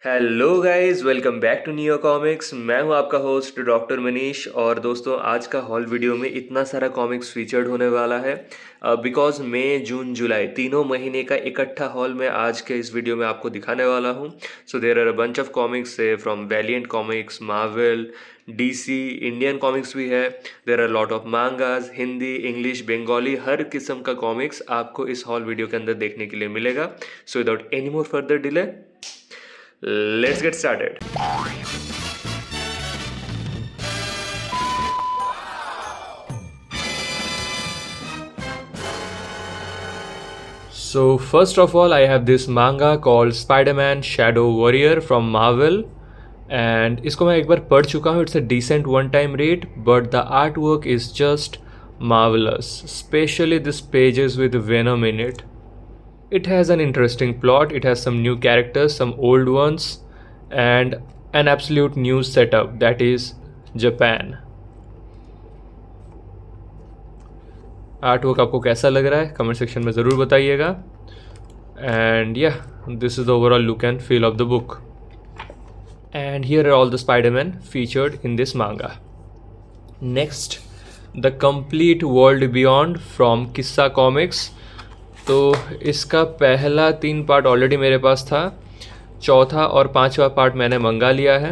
Hello guys, welcome back to Neo Comics. मैं हूं आपका होस्ट डॉक्टर मनीष। और दोस्तों, आज का हॉल वीडियो में इतना सारा कॉमिक्स फीचर्ड होने वाला है बिकॉज मई जून जुलाई तीनों महीने का इकट्ठा हॉल मैं आज के इस वीडियो में आपको दिखाने वाला हूं। So there are a bunch of comics from Valiant comics, Marvel, DC, Indian comics भी है। There are lot of mangas, Hindi, English, Bengali, हर किस्म का कॉमिक्स आपको इस हॉल वीडियो के अंदर देखने के लिए मिलेगा। So without any more further delay, let's get started. So first of all, I have this manga called Spider-Man Shadow Warrior from Marvel, and इसको मैं एक बार पढ़ चुका हूँ. It's a decent one-time read, but the artwork is just marvelous, especially these pages with Venom in it. It has an interesting plot, it has some new characters, some old ones, and an absolute new setup, that is Japan. Artwork आपको कैसा लग रहा है comment section में ज़रूर बताइएगा. And yeah this is the overall look and feel of the book. And here are all the spiderman featured in this manga. Next, the complete world beyond from Kissa comics. तो इसका पहला 3 part already मेरे पास था, चौथा और 5वां part मैंने मंगा लिया है.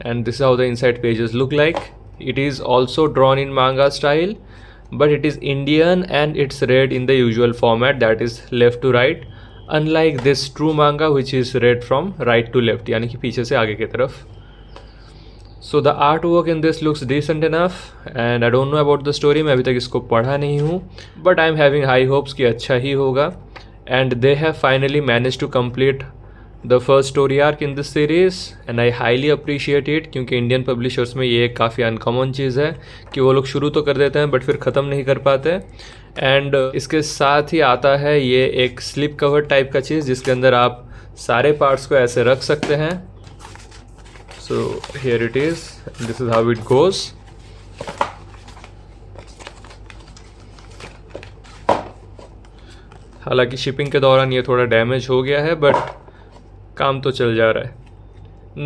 And this how the inside pages look like. It is also drawn in मांगा style, but it is Indian and it's read in the usual format, that is left to right, unlike this true manga which is read from right to left, यानी कि पीछे से आगे की तरफ. So the artwork in this looks decent enough and I don't know about the story. मैं अभी तक इसको पढ़ा नहीं हूँ, but I am having high hopes कि अच्छा ही होगा. And they have finally managed to complete the first story arc in this series and I highly appreciate it, क्योंकि इंडियन पब्लिशर्स में ये एक काफ़ी अनकॉमन चीज़ है कि वो लोग शुरू तो कर देते हैं बट फिर ख़त्म नहीं कर पाते. एंड इसके साथ ही आता है ये एक स्लिप कवर टाइप का चीज़ जिसके अंदर आप सारे पार्ट्स को ऐसे रख सकते हैं. So here it is, this is how it goes. हालांकि शिपिंग के दौरान ये थोड़ा डैमेज हो गया है बट काम तो चल जा रहा है.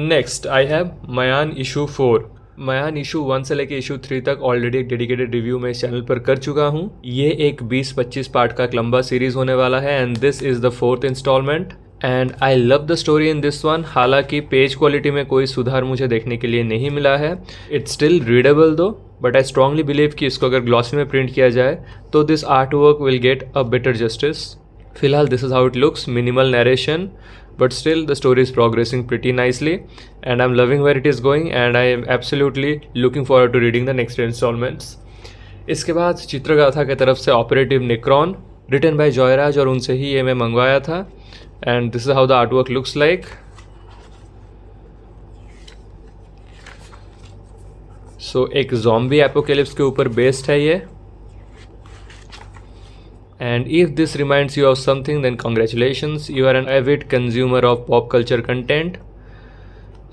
Next I have Mayan issue 4. Mayan issue 1 से लेके इशू 3 तक ऑलरेडी एक डेडिकेटेड रिव्यू मैं इस चैनल पर कर चुका हूँ. ये एक 20-25 पार्ट का लंबा सीरीज होने वाला है and this is the 4th instalment. And I love the story in this one. हालांकि पेज क्वालिटी में कोई सुधार मुझे देखने के लिए नहीं मिला है. It's still readable though, but I strongly believe कि इसको अगर ग्लॉसी में प्रिंट किया जाए तो this art work will get a better justice. फिलहाल this is how it looks. Minimal narration, but still the story is progressing pretty nicely and I'm loving where it is going and I am absolutely looking forward to reading the next installments. इसके बाद चित्रगाथा की तरफ से operative Nicron, written by Joyraj, और उनसे ही ये मैं मंगवाया था. And this is how the artwork looks like. So एक जॉम्बी एपोकेलिप्स के ऊपर बेस्ड है ये. And if this reminds you of something, then congratulations, you are an avid consumer of pop culture content.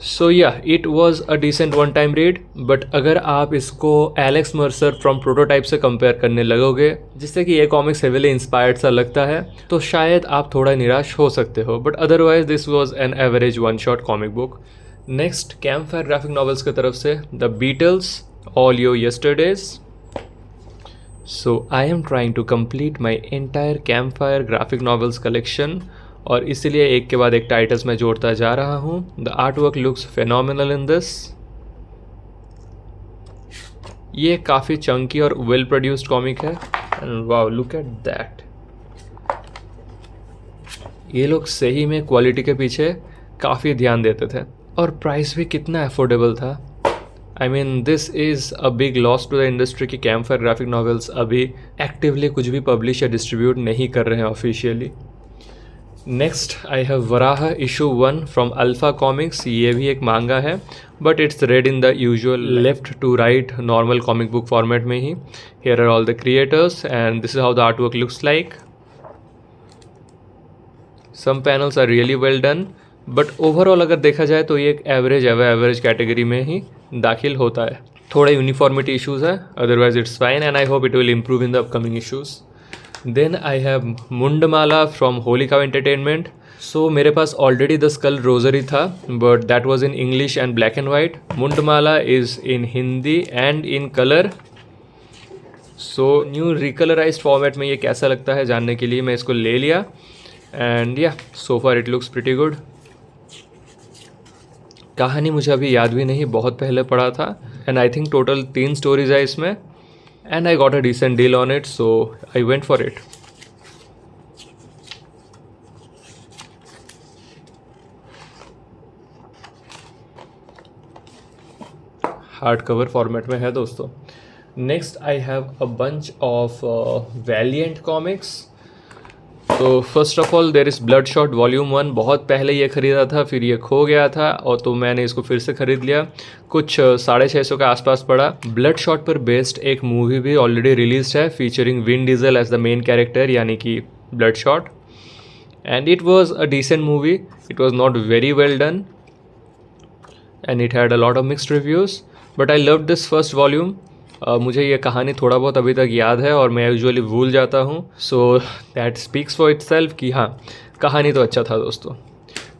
So yeah, it was a decent one time read, but अगर आप इसको Alex Mercer from prototype से compare करने लगोगे, जिससे कि ये comics heavily inspired सा लगता है, तो शायद आप थोड़ा निराश हो सकते हो. But otherwise this was an average one shot comic book. Next, Campfire graphic novels की तरफ से the Beatles, all your yesterdays. So I am trying to complete my entire Campfire graphic novels collection और इसीलिए एक के बाद एक titles मैं जोड़ता जा रहा हूँ. The artwork looks phenomenal in this. ये काफ़ी चंकी और वेल प्रोड्यूस्ड कॉमिक है. And wow, look at that. ये लोग सही में क्वालिटी के पीछे काफ़ी ध्यान देते थे और प्राइस भी कितना अफोर्डेबल था. I mean this is a big loss to the industry कि कैम्पफायर ग्राफिक नॉवेल्स अभी एक्टिवली कुछ भी पब्लिश या डिस्ट्रीब्यूट नहीं कर रहे हैं officially. Next I have Varaha issue 1 from Alpha comics. ये भी एक मांगा है but it's read in the usual left to right normal comic book format में ही. Here are all the creators and this is how the artwork looks like. Some panels are really well done, but overall अगर देखा जाए तो ये एक average category में ही दाखिल होता है. थोड़ा यूनिफॉर्मिटी इश्यूज़ है, otherwise it's fine and I hope it will improve in the upcoming issues. Then I have Mundamala from Holy Cow Entertainment. So मेरे पास ऑलरेडी द स्कल रोजरी था, but that was in English and black and white. Mundamala is in Hindi and in colour. So new recolourised format में ये कैसा लगता है जानने के लिए मैं इसको ले लिया. And yeah so far it looks pretty good. कहानी मुझे अभी याद भी नहीं, बहुत पहले पढ़ा था. And I think total 3 stories है इसमें. And I got a decent deal on it, so I went for it. Hard cover format में है दोस्तों. Next I have a bunch of Valiant comics. तो first of all there is Bloodshot volume 1. बहुत पहले ये ख़रीदा था, फिर ये खो गया था और तो मैंने इसको फिर से ख़रीद लिया. कुछ 650 के आसपास पड़ा. ब्लड शॉट पर बेस्ड एक मूवी भी ऑलरेडी रिलीज है featuring Vin Diesel as the main character, यानी कि Bloodshot. And it was a decent movie. It was not very well done and it had a lot of mixed reviews, but I love this first volume. मुझे ये कहानी थोड़ा बहुत अभी तक याद है और मैं यूजुअली भूल जाता हूँ. So that speaks for itself कि हाँ, कहानी तो अच्छा था दोस्तों.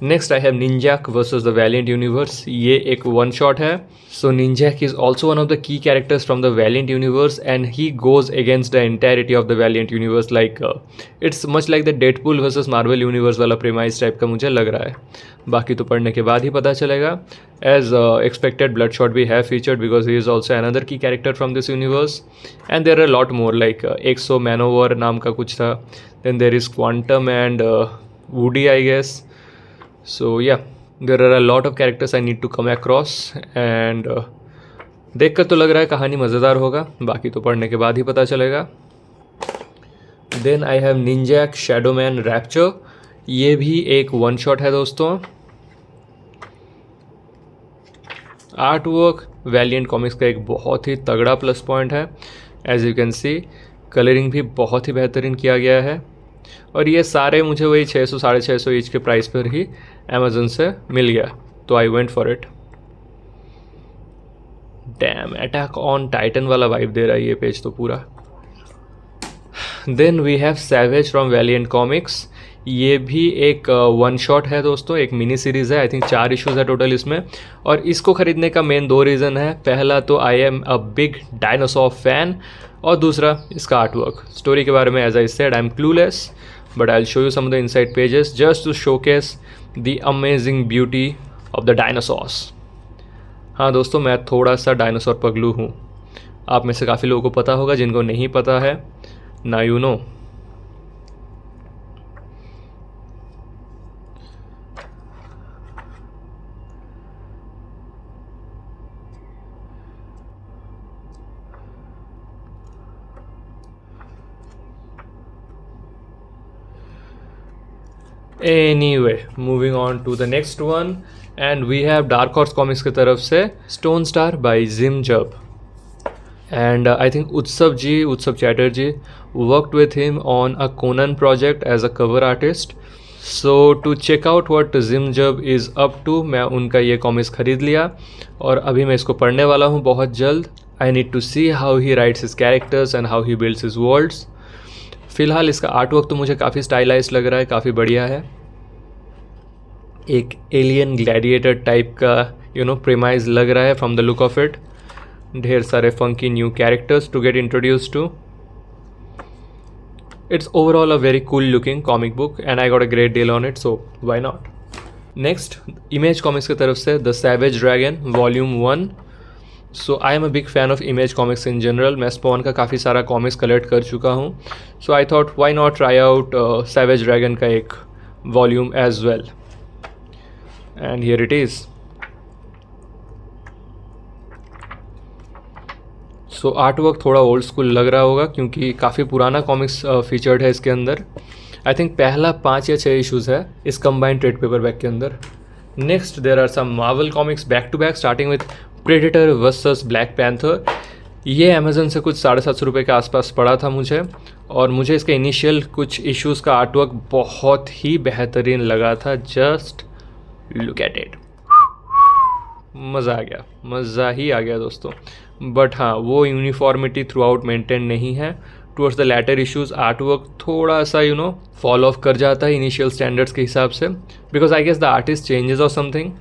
Next I have Ninjak versus the Valiant universe. ये एक वन शॉट है. So Ninjak is also one of the key characters from the Valiant universe and he goes against the entirety of the Valiant universe. Like it's much like the Deadpool versus Marvel universe वाला premise type का मुझे लग रहा है. बाकी तो पढ़ने के बाद ही पता चलेगा. एज एक्सपेक्टेड ब्लड शॉट भी है featured because he is also another key character from this universe. And there are lot more like X O Manowar नाम का कुछ था. Then there is Quantum and Woody I guess. So yeah, there are a lot of characters I need to come across and देख कर तो लग रहा है कहानी मज़ेदार होगा. बाकी तो पढ़ने के बाद ही पता चलेगा. Then I have Ninjak Shadowman Rapture. ये भी एक वन शॉट है दोस्तों. आर्ट वर्क वैलिएंट कॉमिक्स का एक बहुत ही तगड़ा प्लस पॉइंट है. As you can see colouring भी बहुत ही बेहतरीन किया गया है. और ये सारे मुझे वही 600 650 ईच के प्राइस पर ही अमेज़न से मिल गया, तो I went for it. Damn, attack on Titan वाला वाइब दे रहा है ये पेज तो पूरा. Then we have Savage from Valiant Comics. ये भी एक वन शॉट है दोस्तों, एक मिनी सीरीज़ है. आई थिंक 4 इश्यूज़ है टोटल इसमें. और इसको ख़रीदने का मेन 2 रीज़न है. पहला तो I am a big dinosaur fan और दूसरा इसका आर्ट वर्क. स्टोरी के बारे में as I said I am clueless, but I'll show you some of the inside pages just to showcase the amazing beauty of the dinosaurs. हाँ दोस्तों, मैं थोड़ा सा डायनासोर पगलू हूँ. आप में से काफ़ी लोगों को पता होगा, जिनको नहीं पता है ना you know. Anyway, moving on to the next one and we have Dark Horse Comics की तरफ से Stone Star by Jim Zub. And I think Utsav Chatterjee worked with him on a Conan project as a cover artist. So to check out what Jim Zub is up to, मैं उनका ये comics ख़रीद लिया और अभी मैं इसको पढ़ने वाला हूँ बहुत जल्द. I need to see how he writes his characters and how he builds his worlds. फ़िलहाल इसका आर्ट वर्क तो मुझे काफ़ी स्टाइलाइज लग रहा है, काफ़ी बढ़िया है. एक एलियन ग्लैडिएटर टाइप का प्रीमाइज लग रहा है from the look of it. ढेर सारे funky new characters to get introduce to. It's overall a very cool looking comic book and I got a great deal on it, so why not. Next Image Comics की तरफ से the Savage Dragon volume 1. So I am a big fan of Image Comics in general. मैं Spawn का काफ़ी सारा comics collect कर चुका हूँ. So I thought why not try out Savage Dragon का एक volume as well. And here it is. So art work थोड़ा ओल्ड स्कूल लग रहा होगा क्योंकि काफ़ी पुराना कॉमिक्स फीचर्ड है इसके अंदर. आई थिंक पहला 5 या 6 इशूज़ है इस कंबाइंड ट्रेड पेपर बैक के अंदर. Next there are some Marvel Comics back to back starting with Predator versus Black Panther. ये अमेज़न से कुछ 750 रुपये के आसपास पड़ा था मुझे और मुझे इसके इनिशियल कुछ इश्यूज़ का आर्ट वर्क बहुत ही बेहतरीन लगा था. जस्ट लुक एट इट, मज़ा आ गया, मज़ा ही आ गया दोस्तों. बट हाँ, वो यूनिफॉर्मिटी थ्रू आउट मेंटेन नहीं है. Towards the latter issues art work थोड़ा सा फॉल ऑफ कर जाता है इनिशियल स्टैंडर्ड्स के हिसाब से, because I guess the artist changes और समथिंग,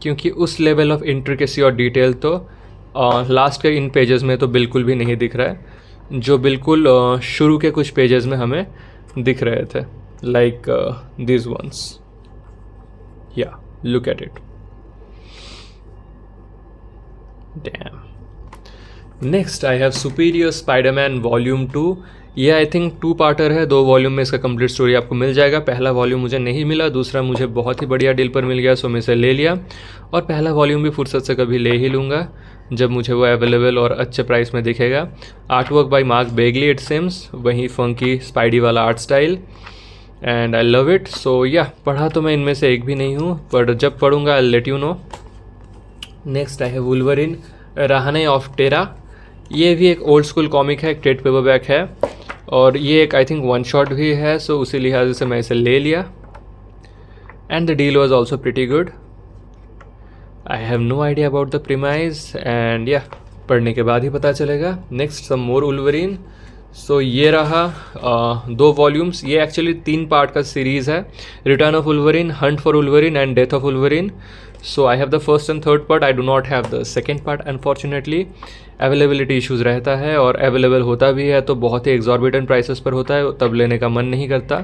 क्योंकि उस लेवल ऑफ इंट्रिकेसी और डिटेल तो लास्ट के इन पेजेस में तो बिल्कुल भी नहीं दिख रहा है, जो बिल्कुल शुरू के कुछ पेजेस में हमें दिख रहे थे, लाइक दिस वंस. या look at it. Dam. Next I have superior Spiderman volume 2. ये आई थिंक 2 पार्टर है, 2 वॉल्यूम में इसका कंप्लीट स्टोरी आपको मिल जाएगा. पहला वॉल्यूम मुझे नहीं मिला, दूसरा मुझे बहुत ही बढ़िया डील पर मिल गया, सो मैं इसे ले लिया. और पहला वॉल्यूम भी फुर्सत से कभी ले ही लूँगा जब मुझे वो अवेलेबल और अच्छे प्राइस में दिखेगा. Art work by Mark Bagley it seems, वही फंकी स्पाइडी वाला art style, and I love it. So yeah पढ़ा तो मैं इनमें से एक भी नहीं हूँ, पर जब पढ़ूँगा I let you know. Next I है वुल्वरिन रहने ऑफ टेरा. ये भी एक ओल्ड स्कूल कॉमिक है, एक ट्रेड पेपरबैक है, और ये एक आई थिंक वन शॉट भी है, सो उसी लिहाज से मैं इसे ले लिया. And the deal was also pretty good. I have no idea about the premise, and या पढ़ने के बाद ही पता चलेगा. नेक्स्ट सम मोर वुल्वरिन. सो ये रहा 2 वॉल्यूम्स. ये एक्चुअली 3 पार्ट का सीरीज़ है, return of Wolverine, Hunt for Wolverine and death of Wolverine. So I have the first and third part, I do not have the second part unfortunately. Availability issues रहता है, और available होता भी है तो बहुत ही एग्जॉर्बिटेंट प्राइसेस पर होता है, तब लेने का मन नहीं करता.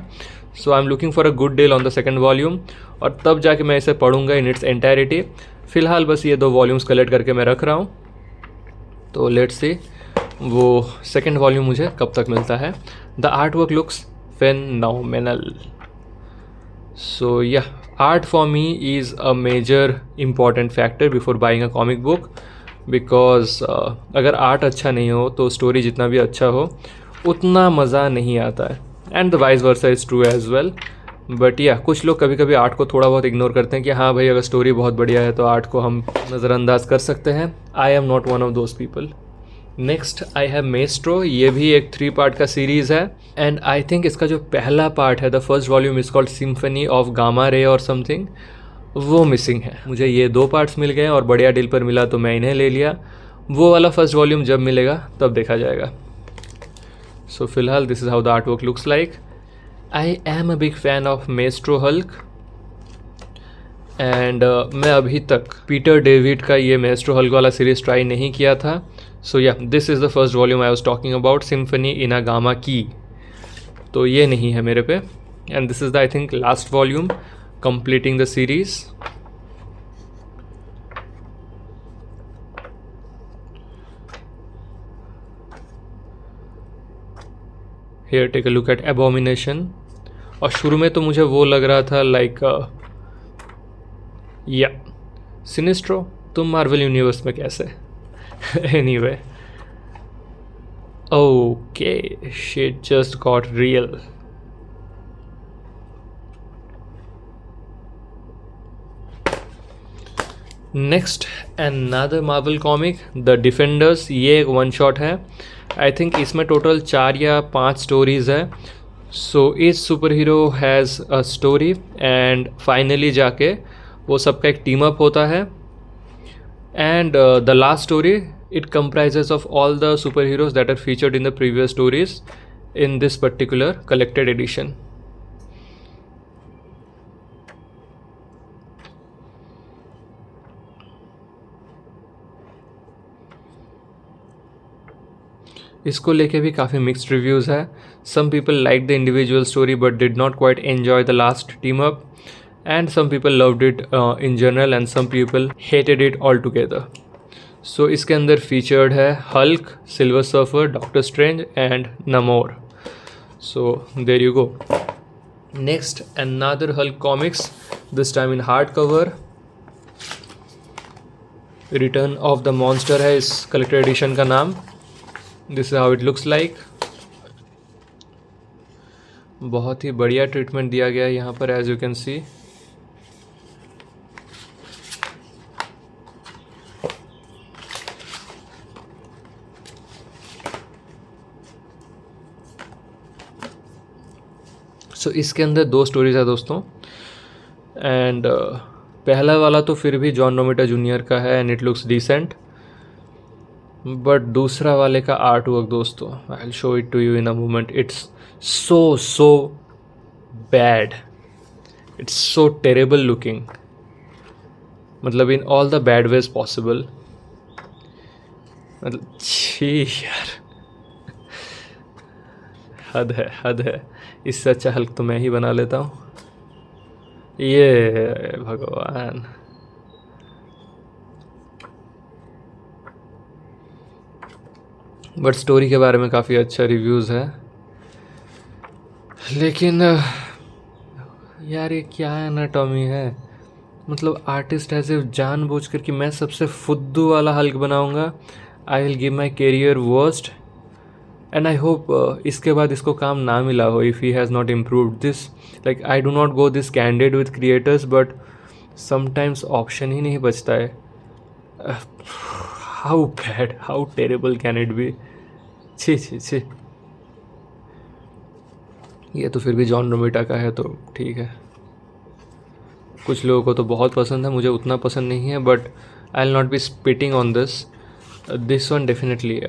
So I am looking for a good deal on the second volume, और तब जाके मैं इसे पढ़ूंगा इन इट्स एंटायरिटी. फ़िलहाल बस ये 2 वॉल्यूम्स कलेक्ट करके मैं रख रहा हूँ, तो लेट्स सी वो सेकेंड वॉल्यूम मुझे कब तक मिलता है. The art work looks phenomenal. So yeah, art for me is a major important factor before buying a comic book, because अगर आर्ट अच्छा नहीं हो तो स्टोरी जितना भी अच्छा हो उतना मज़ा नहीं आता है. And the vice versa is true as well. But या कुछ लोग कभी कभी आर्ट को थोड़ा बहुत इग्नोर करते हैं कि हाँ भाई अगर स्टोरी बहुत बढ़िया है तो आर्ट को हम नज़रअंदाज कर सकते हैं. I am not one of those people. Next I have maestro. ये भी एक 3 पार्ट का सीरीज़ है, एंड आई थिंक इसका जो पहला पार्ट है, the first volume is called symphony of gamma ray और समथिंग, वो मिसिंग है. मुझे ये 2 पार्ट्स मिल गए और बढ़िया डील पर मिला तो मैं इन्हें ले लिया. वो वाला फर्स्ट वॉल्यूम जब मिलेगा तब देखा जाएगा. सो फिलहाल this is how the art work looks like. I am a big fan of maestro Hulk, and मैं अभी तक पीटर डेविड का ये मेस्ट्रो हल्क वाला सीरीज़ ट्राई नहीं किया था. सो yeah this is the first volume I was talking about, symphony in a gamma की. तो ये नहीं है मेरे पे, and this is the I think last volume completing the series. Here take a look at Abomination. और शुरू में तो मुझे वो लग रहा था लाइक या सिनिस्ट्रो, तुम मार्वल यूनिवर्स में कैसे. Anyway, okay, shit just got real. Next another Marvel comic the defenders. ये एक 1 शॉट है. आई थिंक इसमें टोटल 4 या 5 स्टोरीज़ है. So each super hero has a story, and finally जाके वो सबका एक टीम अप होता है. And the last story it comprises of all the superheroes that are featured in the previous stories in this particular collected edition. इसको लेके भी काफ़ी मिक्स्ड रिव्यूज़ है. Some people like the individual story but did not quite enjoy the last team up, and some people loved it in general, and some people hated it all together. So इसके अंदर featured है Hulk, Silver Surfer, Doctor Strange and Namor. So there you go. Next another Hulk comics, this time in hard cover. Return of the monster है इस collector edition का नाम. This is how it looks like. बहुत ही बढ़िया treatment दिया गया है यहाँ पर, एज यू कैन सी. सो इसके अंदर 2 स्टोरीज है दोस्तों, एंड पहला वाला तो फिर भी जॉन रोमेटा जूनियर का है, and it looks decent. But दूसरा वाले का आर्ट वर्क दोस्तों, I will show it to you in a moment. It's so bad. It's so terrible looking. मतलब in all the bad ways possible. मतलब छी यार, हद है. इससे अच्छा हल्क तो मैं ही बना लेता हूँ. ये भगवान. बट स्टोरी के बारे में काफ़ी अच्छा रिव्यूज़ है. लेकिन यार ये क्या एनाटॉमी है. मतलब आर्टिस्ट ऐसे जानबूझ कर कि मैं सबसे फुद्दू वाला हल्क बनाऊंगा. I will give my career worst. And I hope इसके बाद इसको काम ना मिला हो if he has not improved this. Like I do not go this candid with creators, but sometimes option ही नहीं बचता है. How bad, how terrible can it be. छी छी छी. ये तो फिर भी जॉन रोमेटा का है तो ठीक है. कुछ लोगों को तो बहुत पसंद है, मुझे उतना पसंद नहीं है. But I will not be spitting on this one definitely.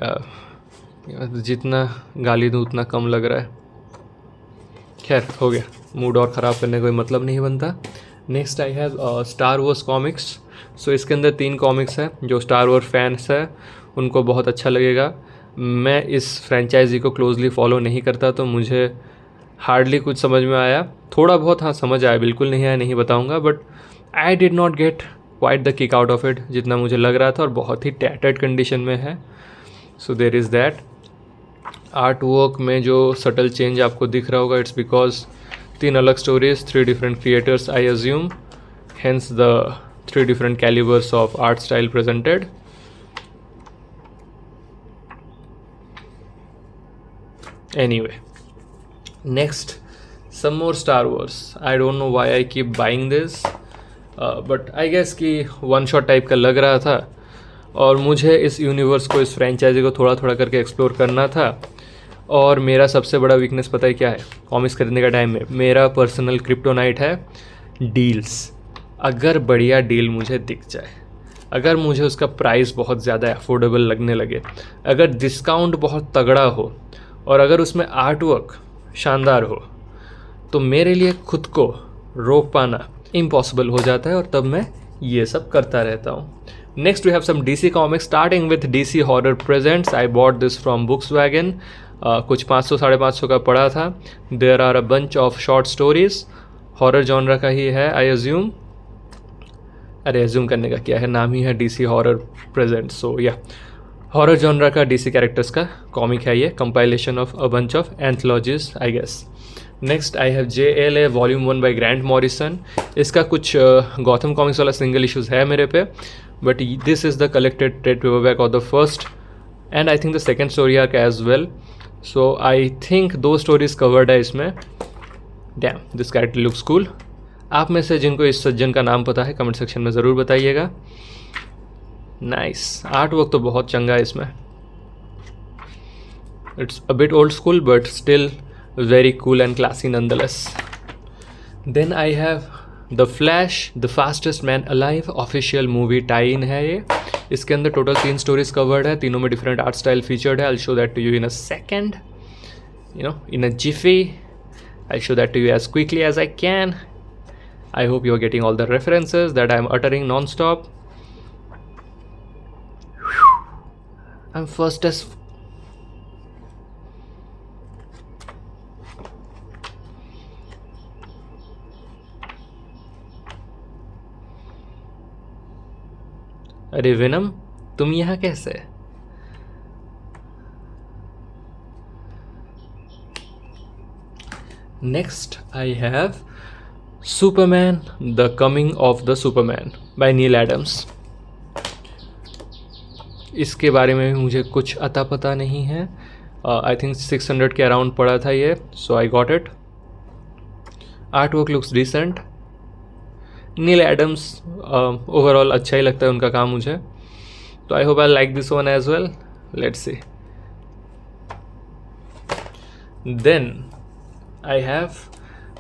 जितना गाली दूँ उतना कम लग रहा है. खैर हो गया, मूड और ख़राब करने का कोई मतलब नहीं बनता. Next I have Star Wars comics. So इसके अंदर 3 कॉमिक्स हैं. जो स्टार वॉर फैंस है उनको बहुत अच्छा लगेगा. मैं इस फ्रेंचाइजी को क्लोजली फॉलो नहीं करता तो मुझे हार्डली कुछ समझ में आया. थोड़ा बहुत हाँ समझ आया, बिल्कुल नहीं आया नहीं बताऊंगा. But I did not gate quite the kick out of it जितना मुझे लग रहा था, और बहुत ही टैटर्ड कंडीशन में है. So there is that. Artwork में जो सटल चेंज आपको दिख रहा होगा, इट्स बिकॉज 3 अलग stories, 3 different creators I assume, hence the 3 different calibres of art style presented. Anyway, next, some more Star Wars. I don't know why I keep buying this, but I guess कि one shot type का लग रहा था, और मुझे इस universe को, इस फ्रेंचाइजी को थोड़ा थोड़ा करके एक्सप्लोर करना था. और मेरा सबसे बड़ा वीकनेस पता है क्या है कॉमिक्स खरीदने का टाइम में? मेरा पर्सनल क्रिप्टोनाइट है डील्स. अगर बढ़िया डील मुझे दिख जाए, अगर मुझे उसका प्राइस बहुत ज़्यादा अफोर्डेबल लगने लगे, अगर डिस्काउंट बहुत तगड़ा हो, और अगर उसमें आर्ट वर्क शानदार हो, तो मेरे लिए खुद को रोक पाना इम्पॉसिबल हो जाता है, और तब मैं ये सब करता रहता हूँ. Next we have some DC comics, starting with DC horror presents. I bought this from Bookswagon. कुछ 500-550 का पड़ा था. There are a bunch of short stories. Horror genre का ही है आई अज्यूम. अरे अज्यूम करने का क्या है, नाम ही है DC horror present. So yeah horror genre का DC कैरेक्टर्स का कॉमिक है ये. Compilation of a bunch of anthologies I guess. Next I have JLA volume 1 by Grant Morrison. इसका कुछ गौथम कॉमिक्स वाला सिंगल इशूज़ है मेरे पे, but this is the collected trade paperback of the first and I think the second story arc as well. So I think 2 stories covered है इसमें. Damn, this character looks cool. आप में से जिनको इस सज्जन का नाम पता है कमेंट सेक्शन में ज़रूर बताइएगा. नाइस. आर्ट वर्क तो बहुत चंगा है इसमें. It's a bit old school but still very cool and classy nonetheless. Then I have The Flash, The Fastest Man Alive official movie tie-in है ये. इसके अंदर टोटल 3 स्टोरीज कवर्ड है, तीनों में डिफरेंट आर्ट स्टाइल फीचर्ड है. I'll show that to you in a second, you know, in a jiffy. I'll show that to you as quickly as I can. I hope you are getting all the references that I'm uttering non-stop. I'm first as अरे विनम, तुम यहाँ कैसे? Next I have Superman the coming of the Superman by Neal Adams. इसके बारे में मुझे कुछ अता पता नहीं है. आई थिंक 600 के अराउंड पड़ा था ये, so I got it. Art work looks decent. Neal Adams overall अच्छा ही लगता है उनका काम मुझे, तो I hope I like this one as well. Let's see. Then I have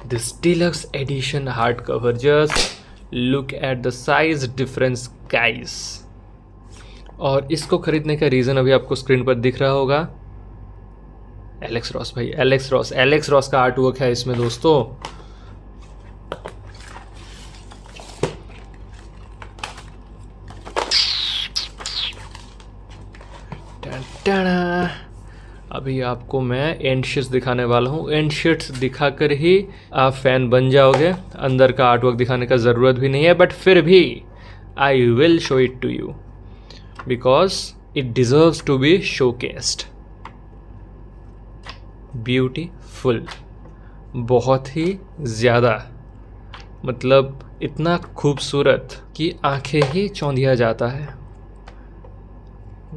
this deluxe edition hard cover. Just look at the size difference guys. और इसको ख़रीदने का रीज़न अभी आपको स्क्रीन पर दिख रहा होगा। एलेक्स रॉस भाई, एलेक्स रॉस का आर्ट वर्क है इसमें दोस्तों। अभी आपको मैं एंड शीट्स दिखाने वाला हूँ। एंड शीट्स दिखाकर ही आप फैन बन जाओगे, अंदर का आर्टवर्क दिखाने का ज़रूरत भी नहीं है, बट फिर भी I will show it to you because it deserves to be showcased. Beautiful, बहुत ही ज़्यादा, मतलब इतना खूबसूरत कि आंखें ही चौंधिया जाता है।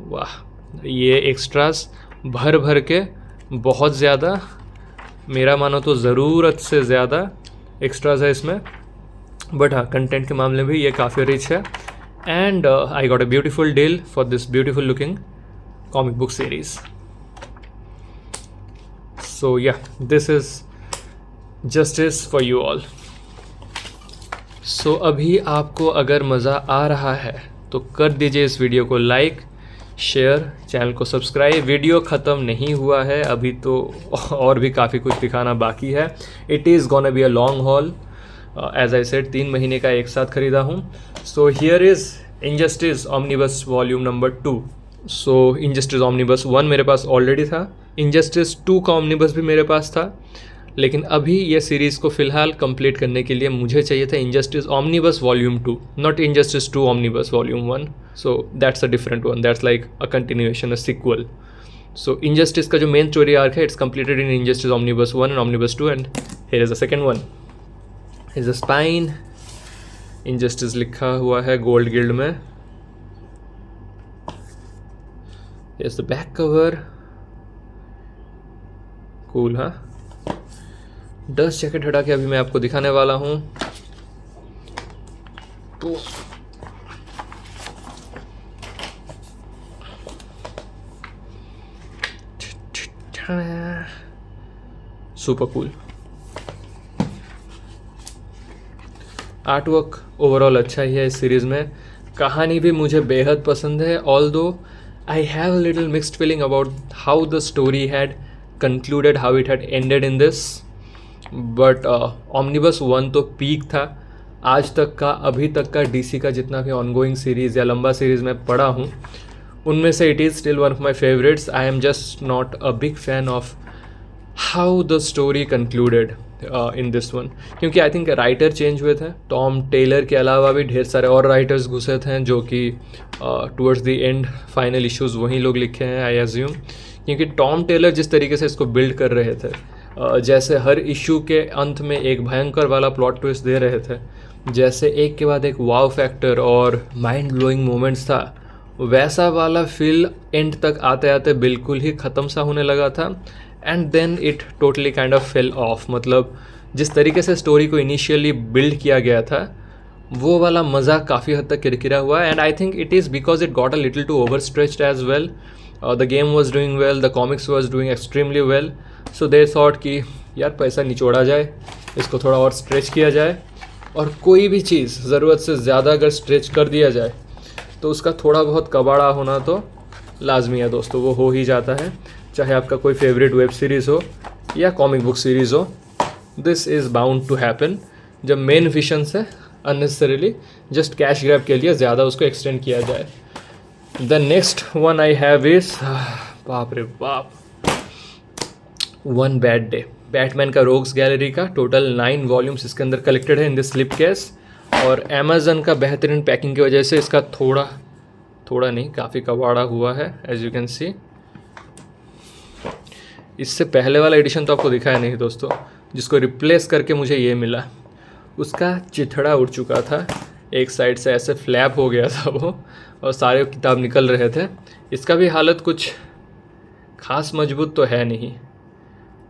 वाह, ये एक्स्ट्रास भर भर के बहुत ज़्यादा, मेरा मानो तो ज़रूरत से ज़्यादा एक्स्ट्रास है इसमें, बट हाँ कंटेंट के मामले में भी ये काफ़ी रिच है। And I got a beautiful deal for this beautiful looking comic book series. So yeah, this is justice for you all. So अभी आपको अगर मज़ा आ रहा है तो कर दीजिए इस वीडियो को लाइक, शेयर, चैनल को सब्सक्राइब। वीडियो ख़त्म नहीं हुआ है अभी तो, और भी काफ़ी कुछ दिखाना बाकी है। It is gonna be a long haul, as I said 3 महीने का एक साथ ख़रीदा हूँ। So here is Injustice omnibus volume number 2। So Injustice omnibus 1 मेरे पास ऑलरेडी था, इनजस्टिस 2 का ऑमनिबस भी मेरे पास था, लेकिन अभी ये सीरीज़ को फ़िलहाल कंप्लीट करने के लिए मुझे चाहिए था Injustice omnibus volume 2, not Injustice 2 omnibus volume 1। So that's a different one, that's like a continuation, a sequel. So Injustice का जो मेन स्टोरी आर्क है, it's completed in Injustice omnibus 1 and omnibus 2, and here is the second one. Is a spine, Injustice लिखा हुआ है gold gilt में। Is the back cover, cool हाँ। Dust jacket हटा के अभी मैं आपको दिखाने वाला हूँ। तो सुपर कूल आर्टवर्क, ओवरऑल अच्छा ही है इस सीरीज़ में। कहानी भी मुझे बेहद पसंद है, although I have a little mixed feeling about how the story had concluded, how it had ended in this, but omnibus 1 तो पीक था आज तक का, अभी तक का डीसी का जितना भी ऑनगोइंग सीरीज़ या लंबा सीरीज़ मैं पढ़ा हूँ उनमें से it is still one of my favourites. I am just not a big fan of how the story concluded in this one, क्योंकि आई थिंक राइटर चेंज हुए थे। टॉम टेलर के अलावा भी ढेर सारे और राइटर्स घुसे थे जो कि towards the end final issues वहीं लोग लिखे हैं आई एज्यूम, क्योंकि टॉम टेलर जिस तरीके से इसको बिल्ड कर रहे थे, जैसे हर इशू के अंत में एक भयंकर वाला प्लॉट ट्विस्ट दे रहे थे, जैसे एक के बाद एक वाव फैक्टर और माइंड ब्लोइंग मोमेंट्स था, वैसा वाला फील एंड तक आते आते बिल्कुल ही ख़त्म सा होने लगा था। And then it totally kind of fell off, मतलब जिस तरीके से स्टोरी को इनिशियली बिल्ड किया गया था वो वाला मज़ा काफ़ी हद तक किरकिरा हुआ। And I think it is because it got a little too over stretched as well. The game was doing well, the comics was doing extremely well, so they thought कि यार पैसा निचोड़ा जाए, इसको थोड़ा और स्ट्रेच किया जाए, और कोई भी चीज़ ज़रूरत से ज़्यादा अगर स्ट्रेच कर दिया जाए तो उसका थोड़ा बहुत कबाड़ा होना तो लाजमी है दोस्तों, वो हो ही जाता है, चाहे आपका कोई फेवरेट वेब सीरीज़ हो या कॉमिक बुक सीरीज़ हो। This is bound to happen जब मेन विजन से अननेसेसरीली जस्ट कैश ग्रैब के लिए ज़्यादा उसको एक्सटेंड किया जाए। The next one I have is, बाप रे बाप, वन बैड डे, बैटमैन का रोग्स गैलरी का टोटल 9 वॉल्यूम्स इसके अंदर कलेक्टेड है इन दिस स्लिप केस, और अमेज़न का बेहतरीन पैकिंग की वजह से इसका थोड़ा नहीं काफ़ी कबाड़ा हुआ है एज यू कैन सी। इससे पहले वाला एडिशन तो आपको दिखाया नहीं दोस्तों, जिसको रिप्लेस करके मुझे ये मिला, उसका चिथड़ा उड़ चुका था, एक साइड से ऐसे फ्लैप हो गया था वो, और सारे किताब निकल रहे थे। इसका भी हालत कुछ खास मजबूत तो है नहीं,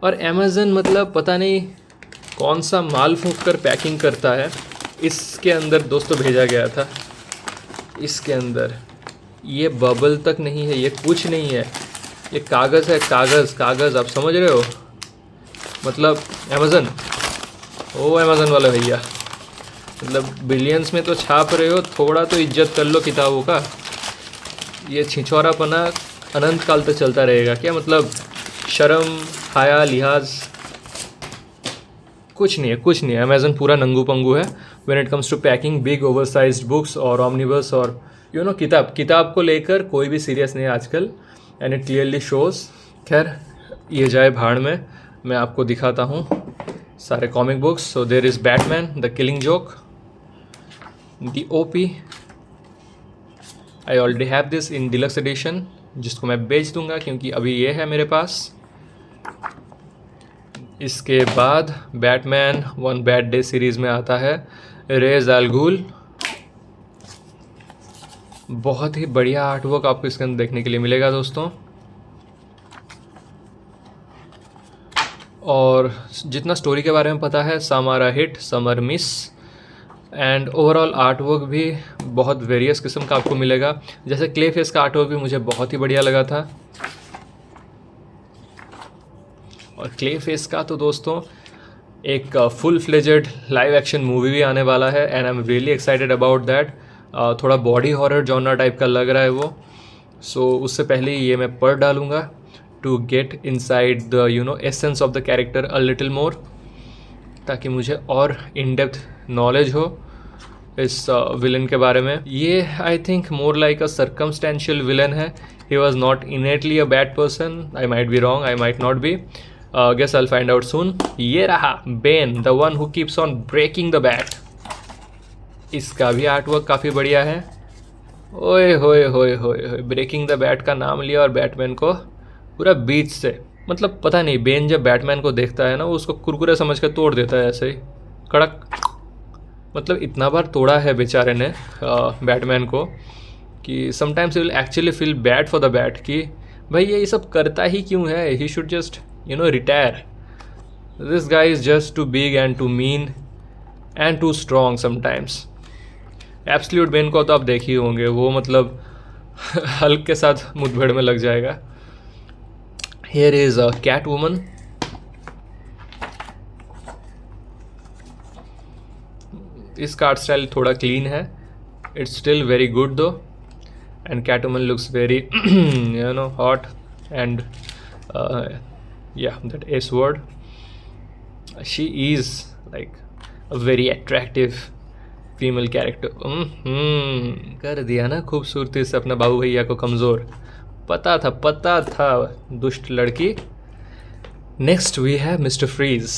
और अमेज़न मतलब पता नहीं कौन सा माल फूंक कर पैकिंग करता है। इसके अंदर दोस्तों भेजा गया था, इसके अंदर ये बबल तक नहीं है, ये कुछ नहीं है, ये कागज़ है, कागज़, आप समझ रहे हो, मतलब अमेज़न, ओ अमेज़न वाले भैया, मतलब बिलियंस में तो छाप रहे हो, थोड़ा तो इज्जत कर लो किताबों का। ये छिछोरापना अनंत काल तक चलता रहेगा क्या? मतलब शर्म, हाया, लिहाज कुछ नहीं है, कुछ नहीं है। अमेजन पूरा नंगू पंगू है when it comes to packing big oversized books और ऑमनिबस और किताब को लेकर कोई भी सीरियस नहीं है आजकल, एंड इट क्लियरली शोज। खैर ये जाए भाड़ में, मैं आपको दिखाता हूँ सारे comic books. So there is Batman the Killing Joke, the OP. I already have this in deluxe edition, जिसको मैं बेच दूंगा क्योंकि अभी ये है मेरे पास। इसके बाद Batman one bad day series में आता है रेज अल घुल। बहुत ही बढ़िया आर्टवर्क आपको इसके अंदर देखने के लिए मिलेगा दोस्तों। और जितना स्टोरी के बारे में पता है, some are a hit, some are miss, and overall artwork भी बहुत वेरियस किस्म का आपको मिलेगा। जैसे क्ले फेस का आर्टवर्क भी मुझे बहुत ही बढ़िया लगा था। और क्ले फेस का तो दोस्तों एक full fledged live action movie भी आने वाला है, and I am really excited about that. थोड़ा बॉडी हॉरर जॉनर टाइप का लग रहा है वो। सो उससे पहले ये मैं पढ़ डालूँगा to get inside the essence of the character a little more, ताकि मुझे और इन डेप्थ नॉलेज हो इस विलन के बारे में। ये I think more like a circumstantial villain है। He was not innately a bad person. I might be wrong, I might not be. Guess I will find out soon. ये रहा Bane, the one who keeps on breaking the Bat. इसका भी artwork काफ़ी बढ़िया है। ओए होए होए होए होए, ब्रेकिंग द बैट का नाम लिया और बैटमैन को पूरा बीच से, मतलब पता नहीं, बेन जब बैटमैन को देखता है ना, वो उसको कुरकुरे समझ कर तोड़ देता है ऐसे ही कड़क। मतलब इतना बार तोड़ा है बेचारे ने बैटमैन को कि sometimes you will actually feel bad for the bat कि भाई ये सब करता ही क्यों है, he should just retire. This guy is just too big and too mean and too strong sometimes. Absolute Bane को तो आप देख ही होंगे, वो मतलब हल्क के साथ मुठभेड़ में लग जाएगा। Here is a Catwoman. इसका आर्ट स्टाइल थोड़ा क्लीन है, it's still very good though, and Catwoman looks very hot and that S word. She is like a very attractive female character. कर दिया ना खूबसूरती से अपना बाबू भैया को कमज़ोर। पता था दुष्ट लड़की। Next we have Mister Freeze.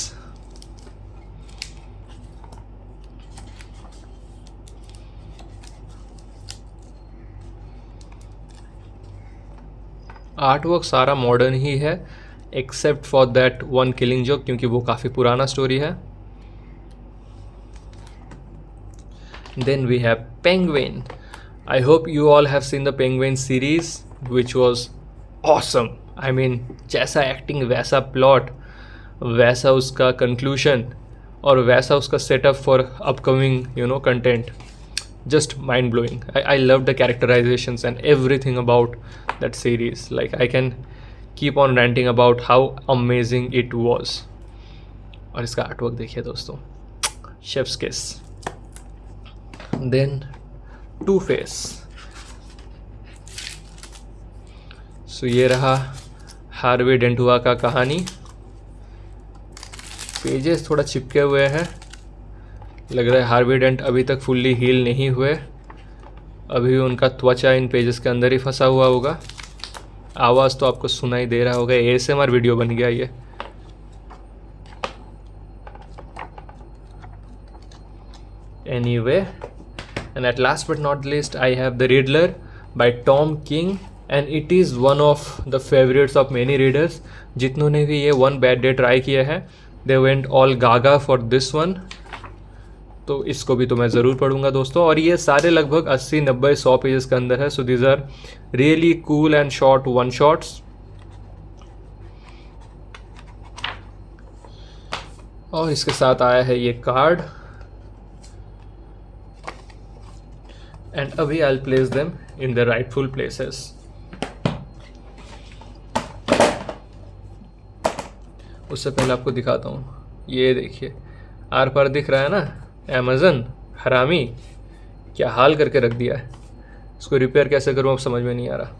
Artwork सारा मॉडर्न ही है except for that one killing joke, क्योंकि वो काफ़ी पुराना स्टोरी है। Then we have Penguin. I hope you all have seen the Penguin series which was awesome. I mean, जैसा acting वैसा प्लॉट, वैसा उसका कंक्लूशन और वैसा उसका setup for upcoming content, just mind blowing. I love the characterizations and everything about that series. Like I can keep on ranting about how amazing it was. और इसका artwork देखिए दोस्तों, शेफ्स किस। Then to face. सो ये रहा Harvey डेंटुआ का कहानी। Pages थोड़ा चिपके हुए हैं, लग रहा है हार्वे डेंट अभी तक फुल्ली हील नहीं हुए, अभी उनका त्वचा इन पेजेस के अंदर ही फंसा हुआ होगा। आवाज़ तो आपको सुनाई दे रहा होगा, ASMR वीडियो बन गया ये। Anyway, and at last but not least I have the Riddler by Tom King, and it is one of the favourites of many readers. जितनों ने भी ये वन बैड डे ट्राई किया है, they went all gaga for this one. तो इसको भी तो मैं ज़रूर पढ़ूंगा दोस्तों। और ये सारे लगभग 80, 90, 100 पेजेस के अंदर है। So these are really cool and short one shots. और इसके साथ आया है ये कार्ड, एंड अभी I will place them in the rightful places. उससे पहले आपको दिखाता हूँ, ये देखिए आर पार दिख रहा है ना, अमेज़न हरामी क्या हाल करके रख दिया है। इसको रिपेयर कैसे करूँ अब समझ में नहीं आ रहा।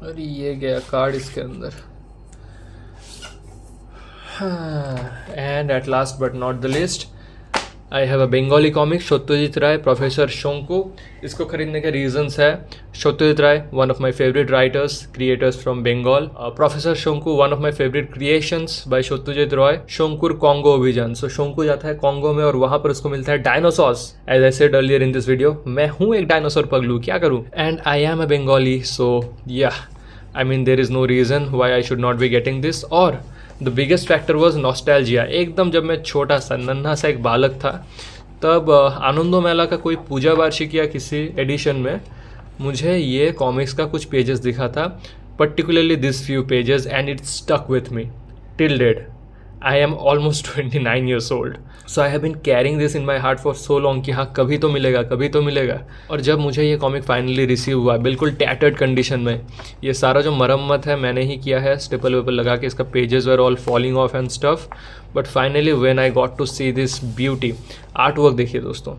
अरे ये गया कार्ड इसके अंदर। And at last but not the least, I have a Bengali comic Satyajit Ray professor Shonku. इसको खरीदने के रीजंस है, Satyajit Ray one of my favourite writers creators from Bengal, professor Shonku one of my favourite creations by Satyajit Ray, शोंकुर कॉन्गो अभियान। सो शोंकू जाता है कॉन्गो में और वहां पर उसको मिलता है dinosaurs. As I said earlier in this video, मैं हूँ एक डायनासोर पगलू, क्या करूँ, and I am a Bengali, so yeah I mean there is no reason why I should not be getting this। और the biggest factor was nostalgia. एकदम जब मैं छोटा सा नन्हा सा एक बालक था, तब आनंदो मेला का कोई पूजा वार्षिक या किसी एडिशन में मुझे ये कॉमिक्स का कुछ पेजेस दिखा था, particularly this few pages, and it stuck with me till date. I am almost 29 years old, so I have been carrying this in my heart for so long कि हाँ कभी तो मिलेगा, कभी तो मिलेगा। और जब मुझे ये कॉमिक फाइनली रिसीव हुआ बिल्कुल टैटर्ड कंडीशन में, ये सारा जो मरम्मत है मैंने ही किया है, स्टेपल वेपल लगा के, इसका pages were all falling off and stuff, but finally when I got to see this beauty, art work देखिए दोस्तों,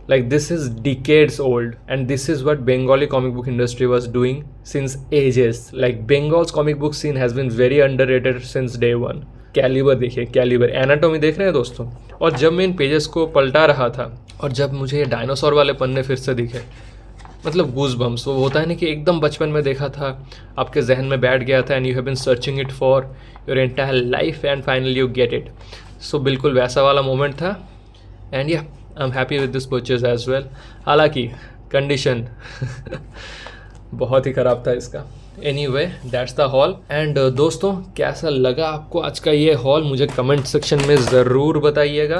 like this is decades old and this is what Bengali comic book industry was doing since ages। like Bengal's comic book scene has been very underrated since day one। Calibre देखिए, calibre, anatomy देख रहे हैं दोस्तों। और जब मैं इन pages को पलटा रहा था और जब मुझे ये डायनासोर वाले पन्ने फिर से दिखे, मतलब गूज बम्स, वो होता है ना कि एकदम बचपन में देखा था, आपके जहन में बैठ गया था, and you have been searching it for your entire life and finally you get it. सो बिल्कुल वैसा वाला मोमेंट था, and yeah I am happy with this purchase as well. हालांकि कंडीशन बहुत ही ख़राब था इसका। Anyway that's the haul. And दोस्तों कैसा लगा आपको आज का ये हॉल, मुझे कमेंट सेक्शन में ज़रूर बताइएगा।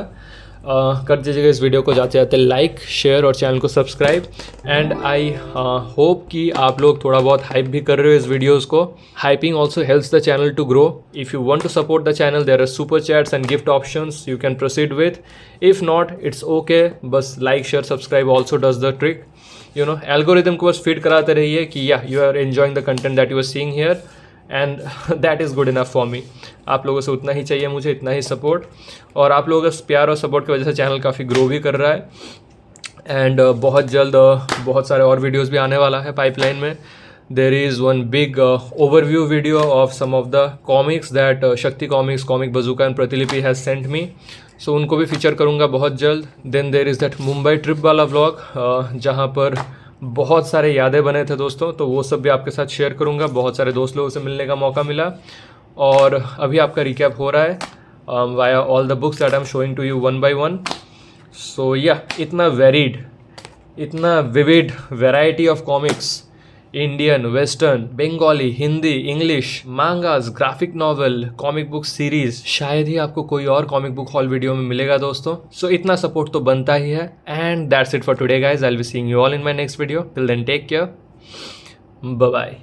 कर दीजिएगा इस वीडियो को जाते जाते लाइक, शेयर और चैनल को सब्सक्राइब। एंड आई होप कि आप लोग थोड़ा बहुत हाइप भी कर रहे हो इस वीडियोज़ को। Hyping also helps the channel to grow. If you want to support the channel there are super chats and gift options you can proceed with. If not it's okay, बस like share subscribe also does the trick. You know, algorithm को बस feed कराते रहिए कि yeah you are enjoying the content that you are seeing here, and that is good enough for me. आप लोगों से उतना ही चाहिए मुझे, इतना ही सपोर्ट। और आप लोगों का प्यार और सपोर्ट की वजह से चैनल काफ़ी ग्रो भी कर रहा है। एंड बहुत जल्द बहुत सारे और वीडियोस भी आने वाला है पाइपलाइन में। There is one big overview video of some of the comics that Shakti comics, comic bazooka and Pratilipi has sent me, so उनको भी फीचर करूँगा बहुत जल्द। Then there is that Mumbai trip वाला व्लॉग जहाँ पर बहुत सारे यादें बने थे दोस्तों, तो वो सब भी आपके साथ शेयर करूँगा। बहुत सारे दोस्त लोगों से मिलने का मौका मिला, और अभी आपका रिकैप हो रहा है via all the books that I am showing to you one by one. So yeah इतना वेरिड, इतना vivid variety of comics, Indian, western, Bengali, Hindi, English, mangas, graphic novel, comic book series, शायद ही आपको कोई और कॉमिक बुक हॉल वीडियो में मिलेगा दोस्तों। सो इतना सपोर्ट तो बनता ही है। And that's it for today guys, I will be seeing you all in my next video. Till then take care, bye bye.